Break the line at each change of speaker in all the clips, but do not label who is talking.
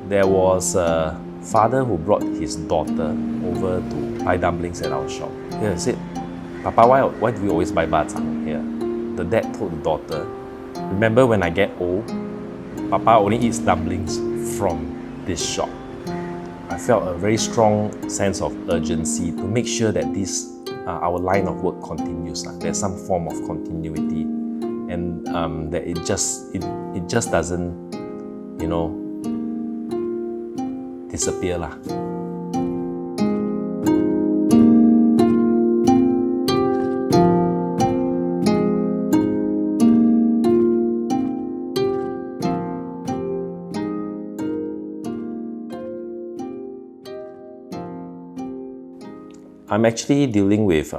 There was a father who brought his daughter over to buy dumplings at our shop. He said, Papa, why do we always buy bak chang here? The dad told the daughter, remember when I get old, Papa only eats dumplings from this shop. I felt a very strong sense of urgency to make sure that this our line of work continues. There's some form of continuity, and that it just doesn't, disappear lah. I'm actually dealing with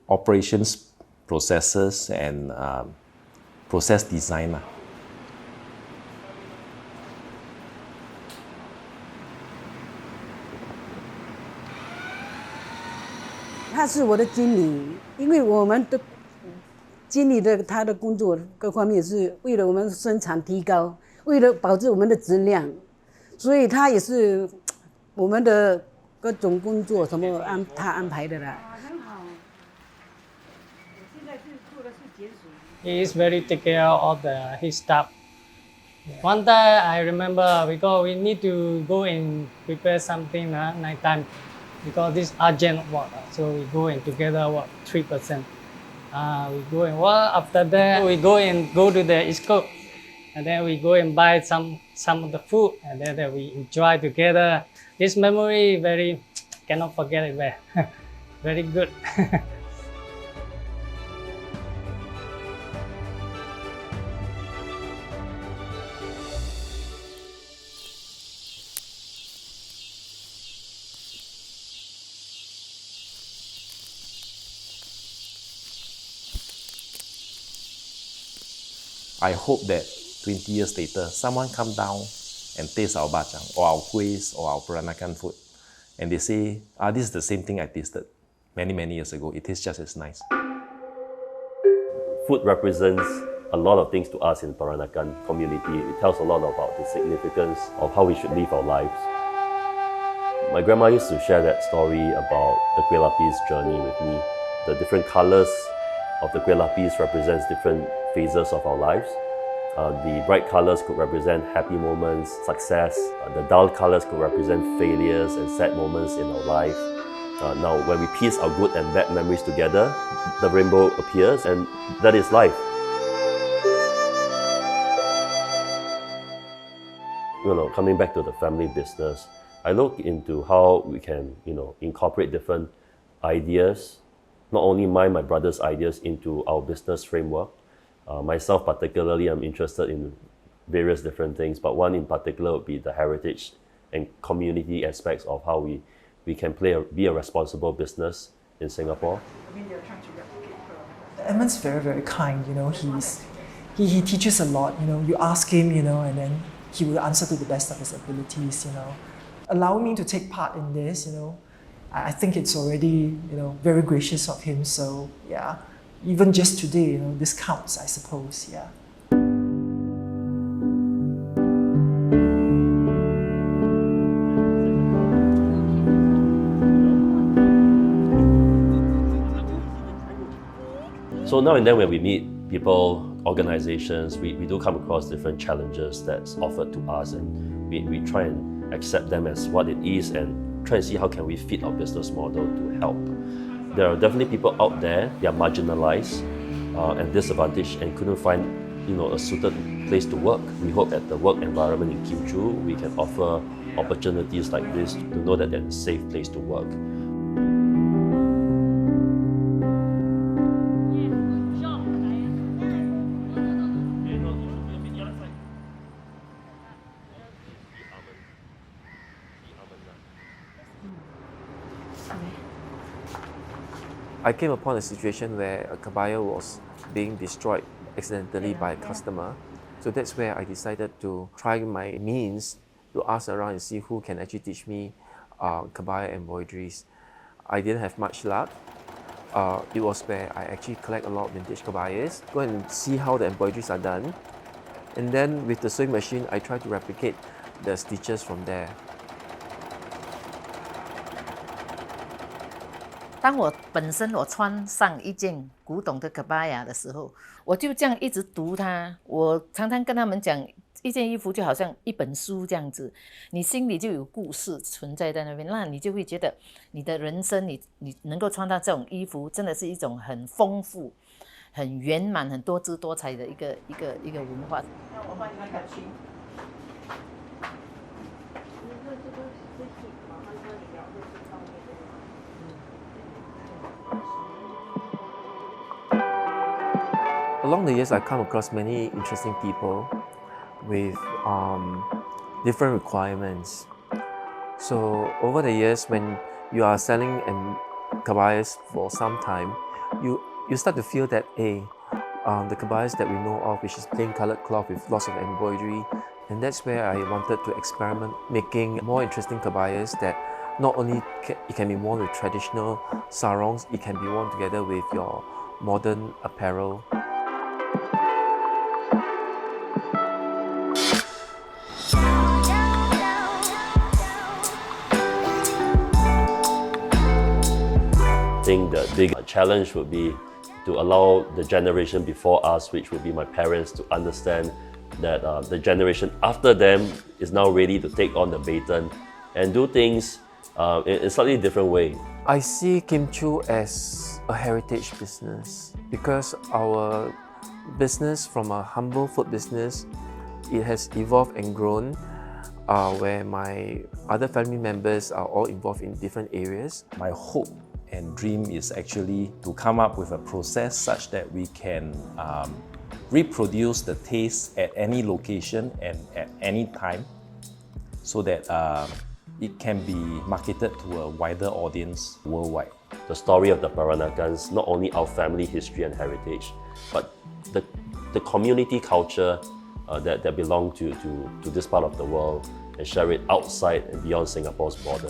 operations processes and process design.
他是我的经理，因为我们的经理的他的工作各方面是为了我们生产提高，为了保持我们的质量，所以他也是我们的各种工作什么他安排的啦。很好，我现在是做的是碱水。
He is very take care of his staff. One time I remember because we need to go and prepare something night time because this urgent work. So we go and together work 3%. We go and work. After that we go to the East Coast, and then we go and buy some of the food, and then we enjoy together. This memory very cannot forget it. Very good.
I hope that 20 years later, someone come down and taste our bak chang or our kuehs or our Peranakan food, and they say, this is the same thing I tasted many years ago. It tastes just as nice.
Food represents a lot of things to us in Peranakan community. It tells a lot about the significance of how we should live our lives. My grandma used to share that story about the kueh lapis journey with me. The different colors of the kueh lapis represents different phases of our lives. The bright colors could represent happy moments, success. The dull colors could represent failures and sad moments in our life. Now, when we piece our good and bad memories together, the rainbow appears, and that is life. Coming back to the family business, I look into how we can, incorporate different ideas, not only my brother's ideas into our business framework. Myself particularly, I'm interested in various different things, but one in particular would be the heritage and community aspects of how we can be a responsible business in Singapore.
Edmund's very kind, he teaches a lot, you ask him, and then he will answer to the best of his abilities, Allowing me to take part in this, I think it's already, very gracious of him, so yeah. Even just today, this counts, I suppose, yeah.
So now and then when we meet people, organizations, we do come across different challenges that's offered to us, and we try and accept them as what it is and try and see how can we fit our business model to help. There are definitely people out there, they are marginalized and disadvantaged and couldn't find a suited place to work. We hope that the work environment in Kim Choo, we can offer opportunities like this to know that they're a safe place to work.
I came upon a situation where a kebaya was being destroyed accidentally by a customer. So that's where I decided to try my means to ask around and see who can actually teach me kebaya embroideries. I didn't have much luck. It was where I actually collect a lot of vintage kebayas, go and see how the embroideries are done. And then with the sewing machine, I try to replicate
the stitches from there.
当我本身我穿上一件古董的 kebaya 的时候，我就这样一直读它。我常常跟他们讲，一件衣服就好像一本书这样子，你心里就有故事存在在那边，那你就会觉得你的人生，你能够穿到这种衣服，真的是一种很丰富、很圆满、很多姿多彩的一个文化。那我换一个表情。
Along the years, I've come across many interesting people with different requirements. So over the years, when you are selling kebayas for some time, you start to feel that the kebayas that we know of, which is plain colored cloth with lots of embroidery, and that's where I wanted to experiment making more interesting kebayas that not only it can be worn with traditional sarongs, it can be worn together with your modern apparel.
I think the big challenge would be to allow the generation before us, which would be my parents, to understand that the generation after them is now ready to take on the baton and do things in a slightly different way.
I see Kim Choo as a heritage business because our business from a humble food business, it has evolved and grown where my other family members are all involved in different areas.
My hope and dream is actually to come up with a process such that we can reproduce the taste at any location and at any time so that it can be marketed to a wider audience worldwide.
The story of the Peranakans, not only our family history and heritage, but the community culture that belong to this part of the world and share it outside and beyond Singapore's border.